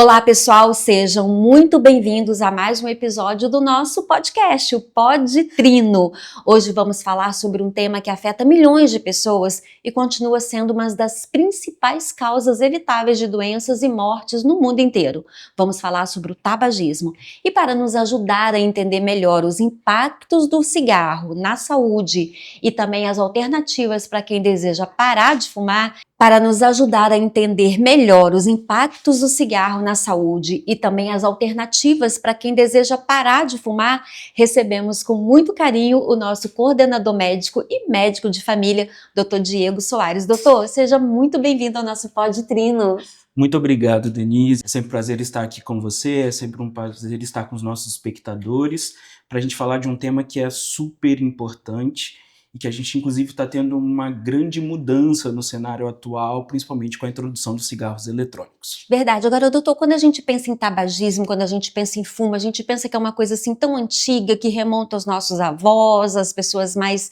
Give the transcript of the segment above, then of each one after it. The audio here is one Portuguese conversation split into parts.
Olá, pessoal, sejam muito bem-vindos a mais um episódio do nosso podcast, o Pod Trino. Hoje vamos falar sobre um tema que afeta milhões de pessoas e continua sendo uma das principais causas evitáveis de doenças e mortes no mundo inteiro. Vamos falar sobre o tabagismo. E para nos ajudar a entender melhor os impactos do cigarro na saúde e também as alternativas para quem deseja parar de fumar, para nos ajudar a entender melhor os impactos do cigarro na saúde e também as alternativas para quem deseja parar de fumar, recebemos com muito carinho o nosso coordenador médico e médico de família, Dr. Diego Soares. Doutor, seja muito bem-vindo ao nosso Pod Trino. Muito obrigado, Denise. É sempre um prazer estar aqui com você, é sempre um prazer estar com os nossos espectadores para a gente falar de um tema que é super importante e que a gente, inclusive, está tendo uma grande mudança no cenário atual, principalmente com a introdução dos cigarros eletrônicos. Verdade. Agora, doutor, quando a gente pensa em tabagismo, quando a gente pensa em fumo, a gente pensa que é uma coisa assim tão antiga, que remonta aos nossos avós, às pessoas mais,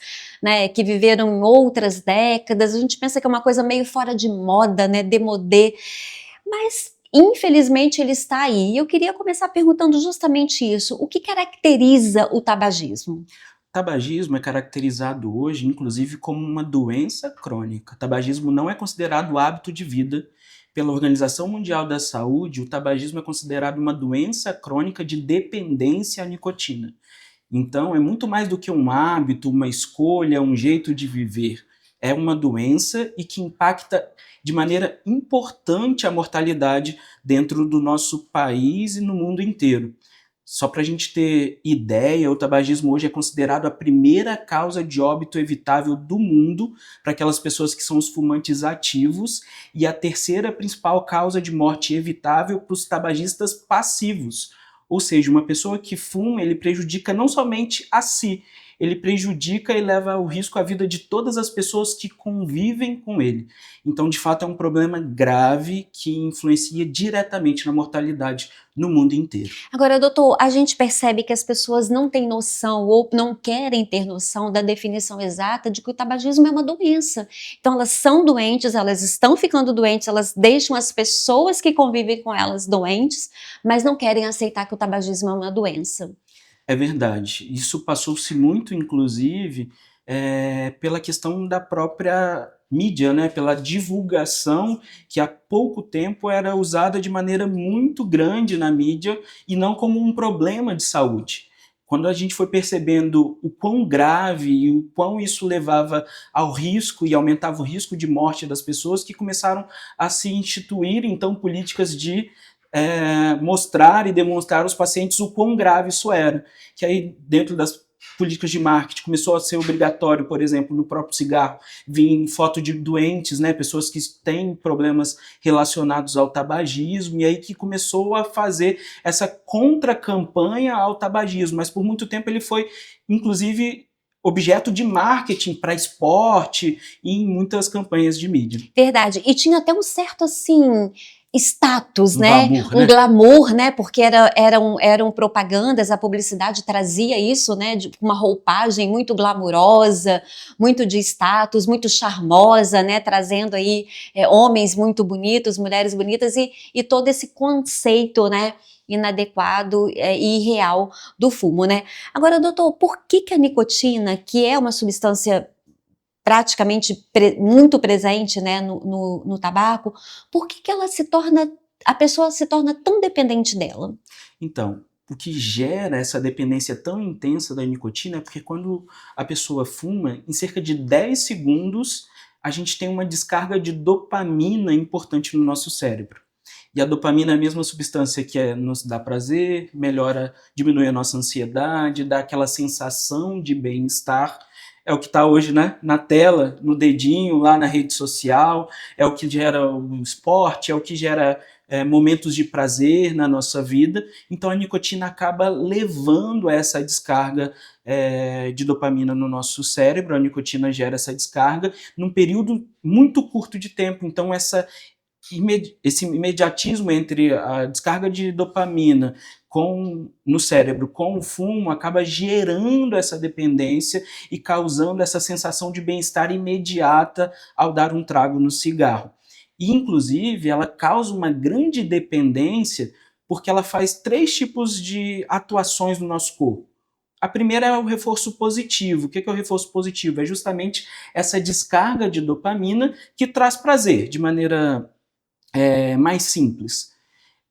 que viveram em outras décadas. A gente pensa que é uma coisa meio fora de moda, démodé. Mas infelizmente ele está aí. E eu queria começar perguntando justamente isso. O que caracteriza o tabagismo? Tabagismo é caracterizado hoje, inclusive, como uma doença crônica. Tabagismo não é considerado hábito de vida. Pela Organização Mundial da Saúde, o tabagismo é considerado uma doença crônica de dependência à nicotina. Então, é muito mais do que um hábito, uma escolha, um jeito de viver. É uma doença e que impacta de maneira importante a mortalidade dentro do nosso país e no mundo inteiro. Só para a gente ter ideia, o tabagismo hoje é considerado a primeira causa de óbito evitável do mundo para aquelas pessoas que são os fumantes ativos e a terceira principal causa de morte evitável para os tabagistas passivos. Ou seja, uma pessoa que fuma, ele prejudica não somente a si, ele prejudica e leva ao risco a vida de todas as pessoas que convivem com ele. Então, de fato, é um problema grave que influencia diretamente na mortalidade no mundo inteiro. Agora, doutor, a gente percebe que as pessoas não têm noção ou não querem ter noção da definição exata de que o tabagismo é uma doença. Então, elas são doentes, elas estão ficando doentes, elas deixam as pessoas que convivem com elas doentes, mas não querem aceitar que o tabagismo é uma doença. É verdade. Isso passou-se muito, inclusive, pela questão da própria mídia, pela divulgação que há pouco tempo era usada de maneira muito grande na mídia e não como um problema de saúde. Quando a gente foi percebendo o quão grave e o quão isso levava ao risco e aumentava o risco de morte das pessoas, que começaram a se instituir, então, políticas de mostrar e demonstrar aos pacientes o quão grave isso era. Que aí, dentro das políticas de marketing, começou a ser obrigatório, por exemplo, no próprio cigarro, vir foto de doentes, pessoas que têm problemas relacionados ao tabagismo, e aí que começou a fazer essa contra-campanha ao tabagismo, mas por muito tempo ele foi, inclusive, objeto de marketing para esporte e em muitas campanhas de mídia. Verdade. E tinha até um certo, assim, status, Glamour, um glamour, porque eram propagandas, a publicidade trazia isso, de uma roupagem muito glamurosa, muito de status, muito charmosa, trazendo aí homens muito bonitos, mulheres bonitas e todo esse conceito, inadequado e irreal do fumo, Agora, doutor, por que a nicotina, que é uma substância praticamente muito presente, no tabaco, por que a pessoa se torna tão dependente dela? Então, o que gera essa dependência tão intensa da nicotina é porque quando a pessoa fuma, em cerca de 10 segundos, a gente tem uma descarga de dopamina importante no nosso cérebro. E a dopamina é a mesma substância que nos dá prazer, diminui a nossa ansiedade, dá aquela sensação de bem-estar. É o que está hoje na tela, no dedinho, lá na rede social, é o que gera o esporte, é o que gera momentos de prazer na nossa vida. Então a nicotina acaba levando a essa descarga de dopamina no nosso cérebro, a nicotina gera essa descarga num período muito curto de tempo. Então esse imediatismo entre a descarga de dopamina no cérebro com o fumo acaba gerando essa dependência e causando essa sensação de bem-estar imediata ao dar um trago no cigarro. E, inclusive, ela causa uma grande dependência porque ela faz 3 tipos de atuações no nosso corpo. A primeira é o reforço positivo. O que é o reforço positivo? É justamente essa descarga de dopamina que traz prazer, de maneira mais simples.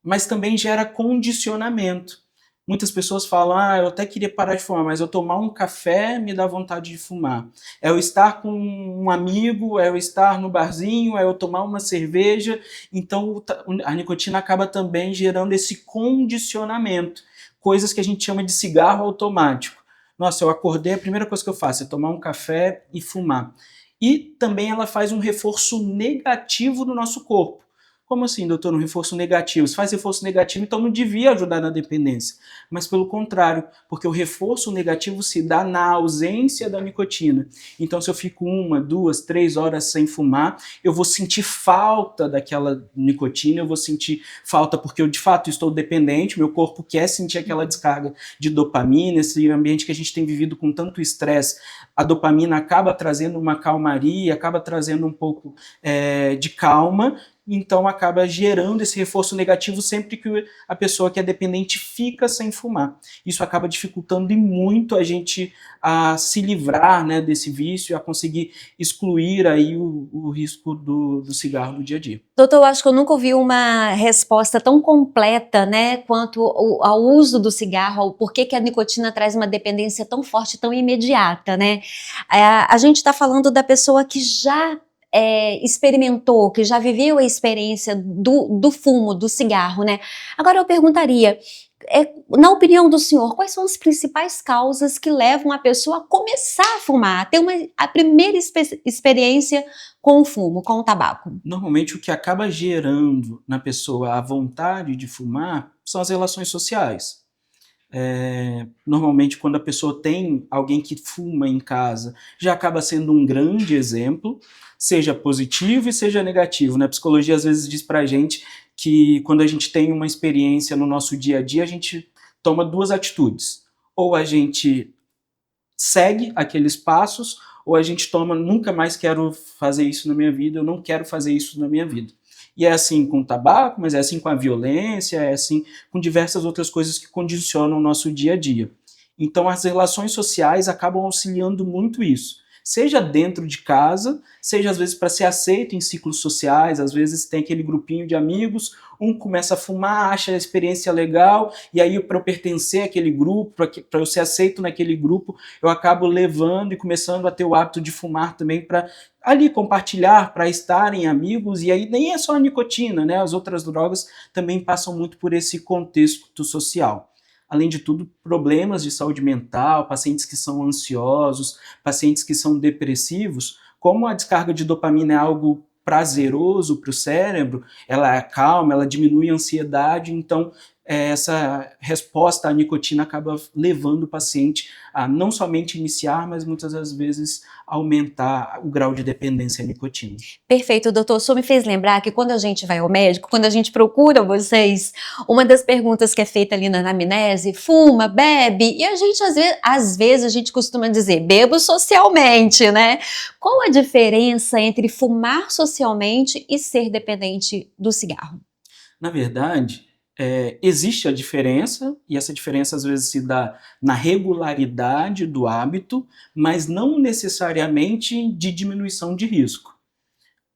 Mas também gera condicionamento. Muitas pessoas falam, eu até queria parar de fumar, mas eu tomar um café me dá vontade de fumar. É eu estar com um amigo, é eu estar no barzinho, é eu tomar uma cerveja. Então a nicotina acaba também gerando esse condicionamento. Coisas que a gente chama de cigarro automático. Nossa, eu acordei, a primeira coisa que eu faço é tomar um café e fumar. E também ela faz um reforço negativo no nosso corpo. Como assim, doutor, um reforço negativo? Se faz reforço negativo, então não devia ajudar na dependência. Mas pelo contrário, porque o reforço negativo se dá na ausência da nicotina. Então se eu fico 1, 2, 3 horas sem fumar, eu vou sentir falta daquela nicotina, eu vou sentir falta porque eu de fato estou dependente, meu corpo quer sentir aquela descarga de dopamina, esse ambiente que a gente tem vivido com tanto estresse, a dopamina acaba trazendo uma calmaria, acaba trazendo um pouco de calma, então acaba gerando esse reforço negativo sempre que a pessoa que é dependente fica sem fumar. Isso acaba dificultando e muito a gente a se livrar, né, desse vício, a conseguir excluir aí o risco do cigarro no dia a dia. Doutor, eu acho que eu nunca ouvi uma resposta tão completa, né, quanto ao uso do cigarro, ao porquê que a nicotina traz uma dependência tão forte, tão imediata, né? A gente está falando da pessoa que já experimentou, que já viveu a experiência do fumo, do cigarro, né? Agora eu perguntaria, na opinião do senhor, quais são as principais causas que levam a pessoa a começar a fumar, a ter a primeira experiência com o fumo, com o tabaco? Normalmente o que acaba gerando na pessoa a vontade de fumar são as relações sociais. Normalmente quando a pessoa tem alguém que fuma em casa, já acaba sendo um grande exemplo, seja positivo e seja negativo, né? A psicologia às vezes diz pra gente que quando a gente tem uma experiência no nosso dia a dia, a gente toma 2 atitudes. Ou a gente segue aqueles passos, ou a gente toma, nunca mais quero fazer isso na minha vida, eu não quero fazer isso na minha vida. E é assim com o tabaco, mas é assim com a violência, é assim com diversas outras coisas que condicionam o nosso dia a dia. Então as relações sociais acabam auxiliando muito isso. Seja dentro de casa, seja às vezes para ser aceito em ciclos sociais, às vezes tem aquele grupinho de amigos, um começa a fumar, acha a experiência legal, e aí para eu pertencer àquele grupo, para eu ser aceito naquele grupo, eu acabo levando e começando a ter o hábito de fumar também para ali compartilhar, para estarem amigos, e aí nem é só a nicotina, né? As outras drogas também passam muito por esse contexto social. Além de tudo, problemas de saúde mental, pacientes que são ansiosos, pacientes que são depressivos, como a descarga de dopamina é algo prazeroso para o cérebro, ela acalma, ela diminui a ansiedade, então essa resposta à nicotina acaba levando o paciente a não somente iniciar, mas muitas das vezes aumentar o grau de dependência à nicotina. Perfeito, doutor. O senhor me fez lembrar que quando a gente vai ao médico, quando a gente procura vocês, uma das perguntas que é feita ali na anamnese, fuma, bebe, e a gente às vezes a gente costuma dizer, bebo socialmente, né? Qual a diferença entre fumar socialmente e ser dependente do cigarro? Na verdade, existe a diferença, e essa diferença às vezes se dá na regularidade do hábito, mas não necessariamente de diminuição de risco.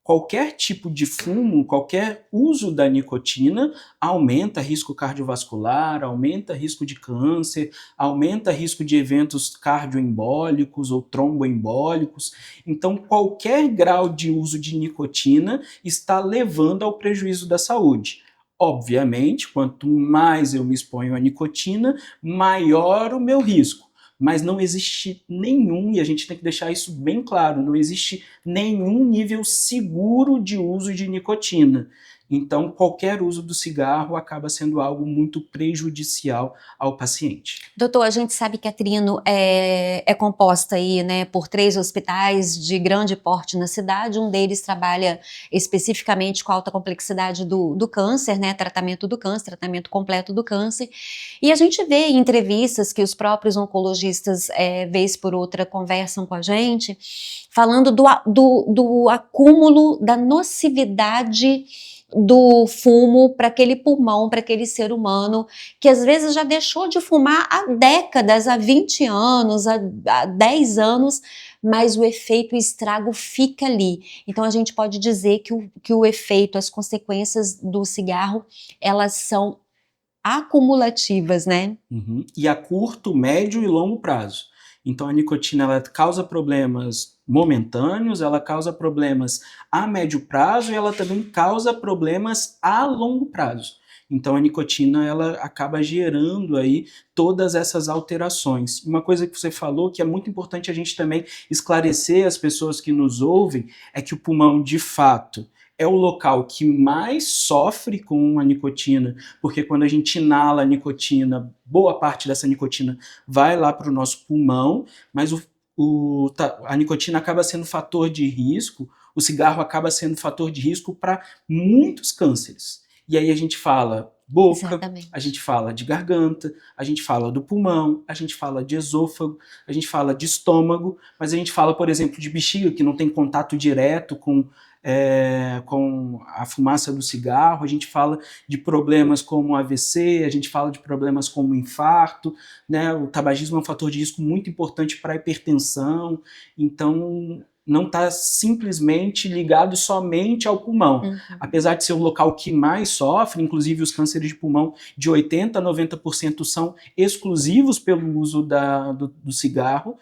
Qualquer tipo de fumo, qualquer uso da nicotina aumenta risco cardiovascular, aumenta risco de câncer, aumenta risco de eventos cardioembólicos ou tromboembólicos. Então, qualquer grau de uso de nicotina está levando ao prejuízo da saúde. Obviamente, quanto mais eu me exponho à nicotina, maior o meu risco. Mas não existe nenhum, e a gente tem que deixar isso bem claro, não existe nenhum nível seguro de uso de nicotina. Então, qualquer uso do cigarro acaba sendo algo muito prejudicial ao paciente. Doutor, a gente sabe que a Trino é composta aí, né, por 3 hospitais de grande porte na cidade. Um deles trabalha especificamente com a alta complexidade do câncer, né, tratamento do câncer, tratamento completo do câncer. E a gente vê em entrevistas que os próprios oncologistas, vez por outra, conversam com a gente, falando do acúmulo da nocividade do fumo para aquele pulmão, para aquele ser humano, que às vezes já deixou de fumar há décadas, há 20 anos, há 10 anos, mas o efeito, o estrago fica ali. Então a gente pode dizer que o efeito, as consequências do cigarro, elas são acumulativas, né? Uhum. E a curto, médio e longo prazo. Então a nicotina ela causa problemas momentâneos, ela causa problemas a médio prazo e ela também causa problemas a longo prazo. Então a nicotina ela acaba gerando aí todas essas alterações. Uma coisa que você falou que é muito importante a gente também esclarecer as pessoas que nos ouvem é que o pulmão de fato é o local que mais sofre com a nicotina, porque quando a gente inala a nicotina, boa parte dessa nicotina vai lá para o nosso pulmão, mas a nicotina acaba sendo fator de risco, o cigarro acaba sendo fator de risco para muitos cânceres. E aí a gente fala boca, Exatamente. a gente fala de garganta, a gente fala do pulmão, a gente fala de esôfago, a gente fala de estômago, mas a gente fala, por exemplo, de bexiga, que não tem contato direto com a fumaça do cigarro, a gente fala de problemas como AVC, a gente fala de problemas como infarto, né? O tabagismo é um fator de risco muito importante para a hipertensão, então não está simplesmente ligado somente ao pulmão. Uhum. Apesar de ser o local que mais sofre, inclusive os cânceres de pulmão de 80% a 90% são exclusivos pelo uso do cigarro,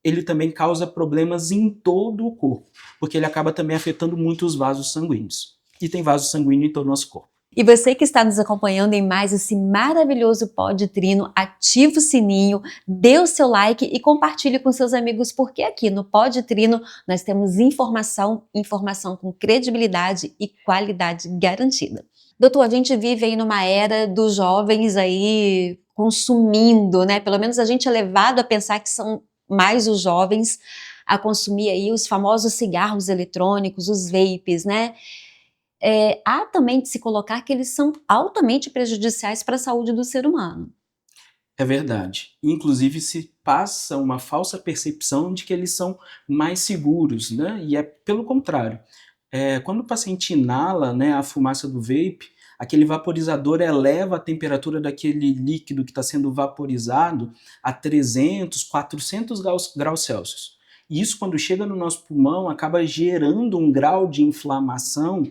ele também causa problemas em todo o corpo, porque ele acaba também afetando muito os vasos sanguíneos. E tem vaso sanguíneo em todo o nosso corpo. E você que está nos acompanhando em mais esse maravilhoso Pod Trino, ativa o sininho, dê o seu like e compartilhe com seus amigos, porque aqui no Pod Trino nós temos informação com credibilidade e qualidade garantida. Doutor, a gente vive aí numa era dos jovens aí consumindo, né? Pelo menos a gente é levado a pensar que são mais os jovens a consumir aí os famosos cigarros eletrônicos, os vapes, né? Há também de se colocar que eles são altamente prejudiciais para a saúde do ser humano. É verdade. Inclusive se passa uma falsa percepção de que eles são mais seguros, né? E é pelo contrário. Quando o paciente inala, né, a fumaça do vape, aquele vaporizador eleva a temperatura daquele líquido que está sendo vaporizado a 300, 400 graus Celsius. E isso, quando chega no nosso pulmão, acaba gerando um grau de inflamação,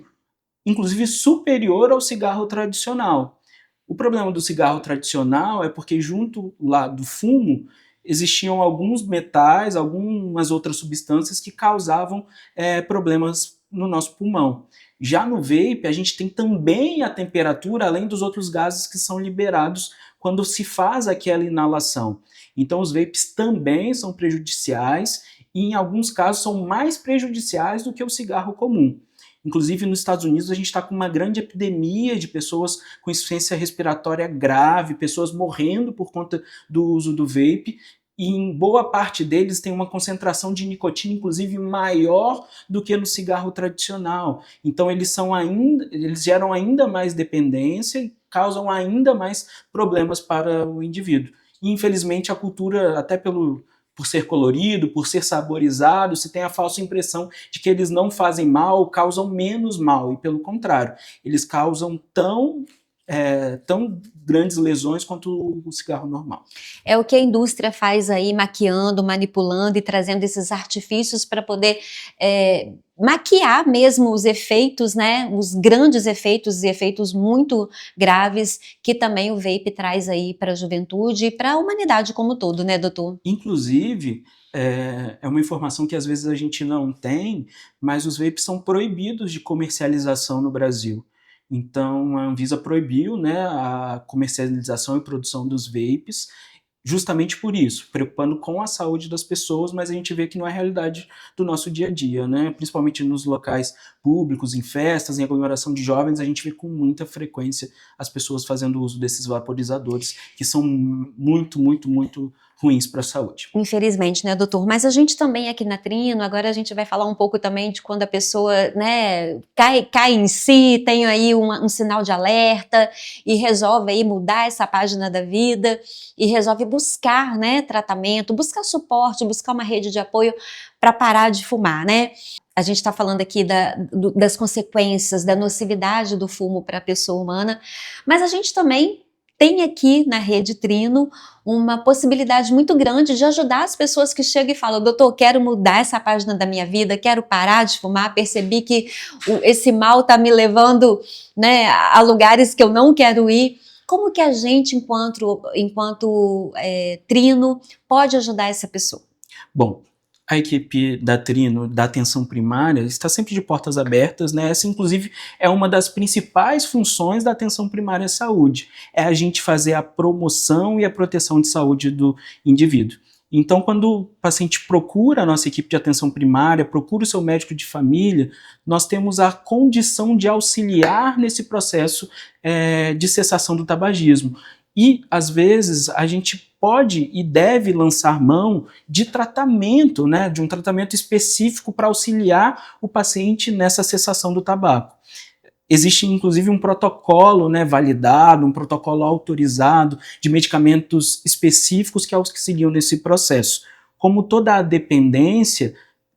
inclusive superior ao cigarro tradicional. O problema do cigarro tradicional é porque junto lá do fumo existiam alguns metais, algumas outras substâncias que causavam problemas no nosso pulmão. Já no vape, a gente tem também a temperatura, além dos outros gases que são liberados quando se faz aquela inalação. Então os vapes também são prejudiciais e em alguns casos são mais prejudiciais do que o cigarro comum. Inclusive, nos Estados Unidos, a gente está com uma grande epidemia de pessoas com insuficiência respiratória grave, pessoas morrendo por conta do uso do vape, e em boa parte deles tem uma concentração de nicotina, inclusive, maior do que no cigarro tradicional. Então, eles geram ainda mais dependência e causam ainda mais problemas para o indivíduo. E, infelizmente, a cultura, até por ser colorido, por ser saborizado, se tem a falsa impressão de que eles não fazem mal, causam menos mal, e pelo contrário, eles causam tão grandes lesões quanto o cigarro normal. É o que a indústria faz aí, maquiando, manipulando e trazendo esses artifícios para poder maquiar mesmo os efeitos, né, os grandes efeitos e efeitos muito graves que também o vape traz aí para a juventude e para a humanidade como um todo, né, doutor? Inclusive, é uma informação que às vezes a gente não tem, mas os vapes são proibidos de comercialização no Brasil. Então a Anvisa proibiu, né, a comercialização e produção dos vapes, justamente por isso, preocupando com a saúde das pessoas, mas a gente vê que não é a realidade do nosso dia a dia, né? Principalmente nos locais públicos, em festas, em aglomeração de jovens, a gente vê com muita frequência as pessoas fazendo uso desses vaporizadores, que são muito, muito, muito ruins para a saúde. Infelizmente, né, doutor? Mas a gente também aqui na Trino, agora a gente vai falar um pouco também de quando a pessoa, né, cai em si, tem aí um sinal de alerta e resolve aí mudar essa página da vida e resolve buscar, né, tratamento, buscar suporte, buscar uma rede de apoio para parar de fumar, né? A gente está falando aqui das consequências, da nocividade do fumo para a pessoa humana, mas a gente também tem aqui na Rede Trino uma possibilidade muito grande de ajudar as pessoas que chegam e falam: doutor, quero mudar essa página da minha vida, quero parar de fumar, percebi que esse mal está me levando, né, a lugares que eu não quero ir. Como que a gente, enquanto Trino, pode ajudar essa pessoa? Bom, a equipe da Trino, da atenção primária, está sempre de portas abertas, né? Essa, inclusive, é uma das principais funções da atenção primária à saúde, é a gente fazer a promoção e a proteção de saúde do indivíduo. Então, quando o paciente procura a nossa equipe de atenção primária, procura o seu médico de família, nós temos a condição de auxiliar nesse processo de cessação do tabagismo. E, às vezes, a gente pode e deve lançar mão de tratamento, né, de um tratamento específico para auxiliar o paciente nessa cessação do tabaco. Existe, inclusive, um protocolo, né, validado, um protocolo autorizado de medicamentos específicos que auxiliam nesse processo. Como toda a dependência,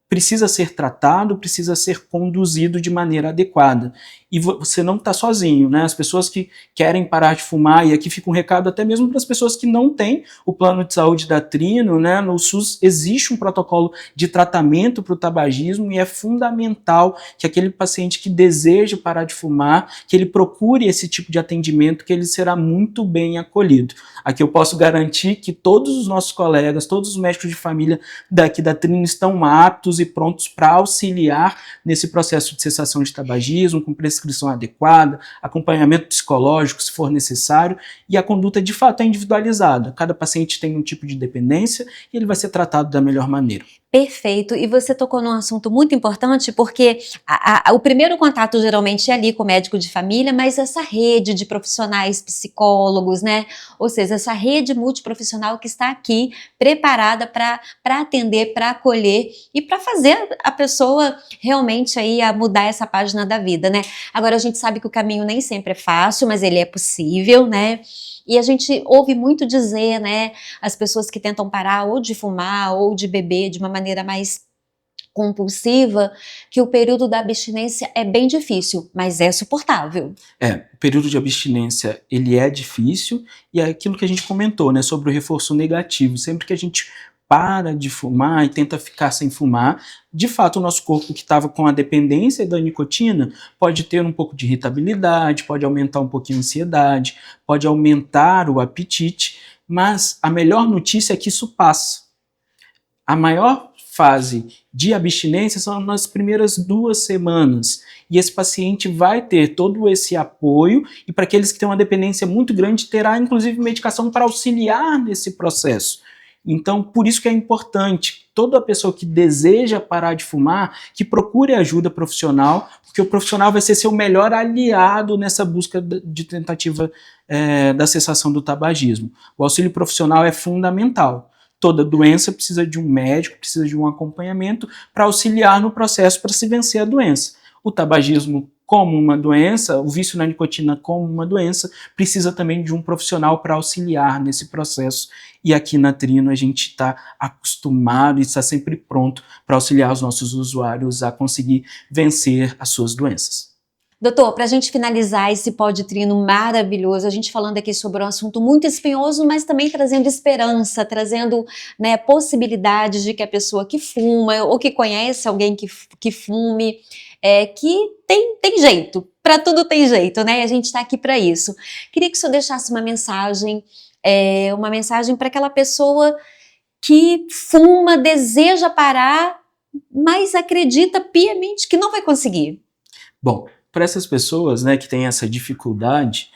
precisa ser tratado, precisa ser conduzido de maneira adequada. E você não está sozinho, né? As pessoas que querem parar de fumar, e aqui fica um recado até mesmo para as pessoas que não têm o plano de saúde da Trino, né? No SUS existe um protocolo de tratamento para o tabagismo e é fundamental que aquele paciente que deseja parar de fumar, que ele procure esse tipo de atendimento, que ele será muito bem acolhido. Aqui eu posso garantir que todos os nossos colegas, todos os médicos de família daqui da Trino estão aptos e prontos para auxiliar nesse processo de cessação de tabagismo, com prescrição adequada, acompanhamento psicológico, se for necessário, e a conduta de fato é individualizada. Cada paciente tem um tipo de dependência e ele vai ser tratado da melhor maneira. Perfeito, e você tocou num assunto muito importante, porque o primeiro contato geralmente é ali com o médico de família, mas essa rede de profissionais, psicólogos, né, ou seja, essa rede multiprofissional que está aqui preparada para atender, para acolher e para fazer a pessoa realmente aí a mudar essa página da vida, né. Agora a gente sabe que o caminho nem sempre é fácil, mas ele é possível, né. E a gente ouve muito dizer, né, as pessoas que tentam parar ou de fumar ou de beber de uma maneira mais compulsiva, que o período da abstinência é bem difícil, mas é suportável. O período de abstinência, ele é difícil, e é aquilo que a gente comentou, né, sobre o reforço negativo. Sempre que a gente para de fumar e tenta ficar sem fumar, de fato o nosso corpo que estava com a dependência da nicotina pode ter um pouco de irritabilidade, pode aumentar um pouquinho a ansiedade, pode aumentar o apetite, mas a melhor notícia é que isso passa. A maior fase de abstinência são nas primeiras 2 semanas, e esse paciente vai ter todo esse apoio, e para aqueles que têm uma dependência muito grande, terá inclusive medicação para auxiliar nesse processo. Então, por isso que é importante, toda pessoa que deseja parar de fumar, que procure ajuda profissional, porque o profissional vai ser seu melhor aliado nessa busca de tentativa da cessação do tabagismo. O auxílio profissional é fundamental. Toda doença precisa de um médico, precisa de um acompanhamento para auxiliar no processo para se vencer a doença. O tabagismo como uma doença, o vício na nicotina como uma doença, precisa também de um profissional para auxiliar nesse processo. E aqui na Trino a gente está acostumado e está sempre pronto para auxiliar os nossos usuários a conseguir vencer as suas doenças. Doutor, para a gente finalizar esse Pod Trino maravilhoso, a gente falando aqui sobre um assunto muito espinhoso, mas também trazendo esperança, trazendo, né, possibilidades de que a pessoa que fuma ou que conhece alguém que fume, que tem jeito, para tudo tem jeito, né? E a gente está aqui para isso. Queria que o senhor deixasse uma mensagem para aquela pessoa que fuma, deseja parar, mas acredita piamente que não vai conseguir. Bom, para essas pessoas, né, que têm essa dificuldade,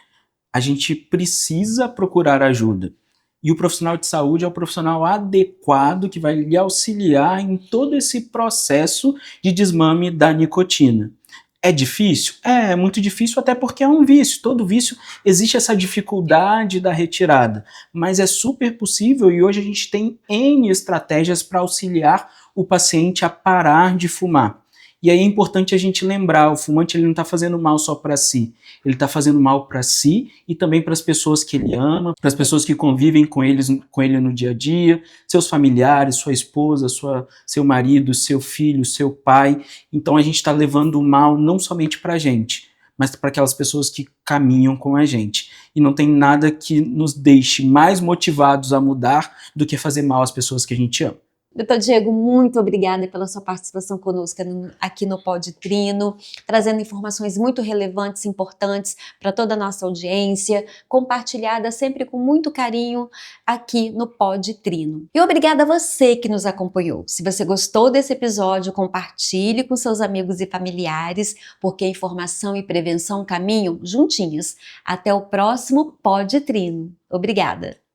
a gente precisa procurar ajuda. E o profissional de saúde é o profissional adequado que vai lhe auxiliar em todo esse processo de desmame da nicotina. É difícil? É muito difícil, até porque é um vício. Todo vício existe essa dificuldade da retirada, mas é super possível e hoje a gente tem N estratégias para auxiliar o paciente a parar de fumar. E aí é importante a gente lembrar, o fumante ele não está fazendo mal só para si, ele está fazendo mal para si e também para as pessoas que ele ama, para as pessoas que convivem com ele no dia a dia, seus familiares, sua esposa, seu marido, seu filho, seu pai. Então a gente está levando o mal não somente para a gente, mas para aquelas pessoas que caminham com a gente. E não tem nada que nos deixe mais motivados a mudar do que fazer mal às pessoas que a gente ama. Doutor Diego, muito obrigada pela sua participação conosco aqui no Pod Trino, trazendo informações muito relevantes, importantes para toda a nossa audiência, compartilhada sempre com muito carinho aqui no Pod Trino. E obrigada a você que nos acompanhou. Se você gostou desse episódio, compartilhe com seus amigos e familiares, porque informação e prevenção caminham juntinhos. Até o próximo Pod Trino. Obrigada!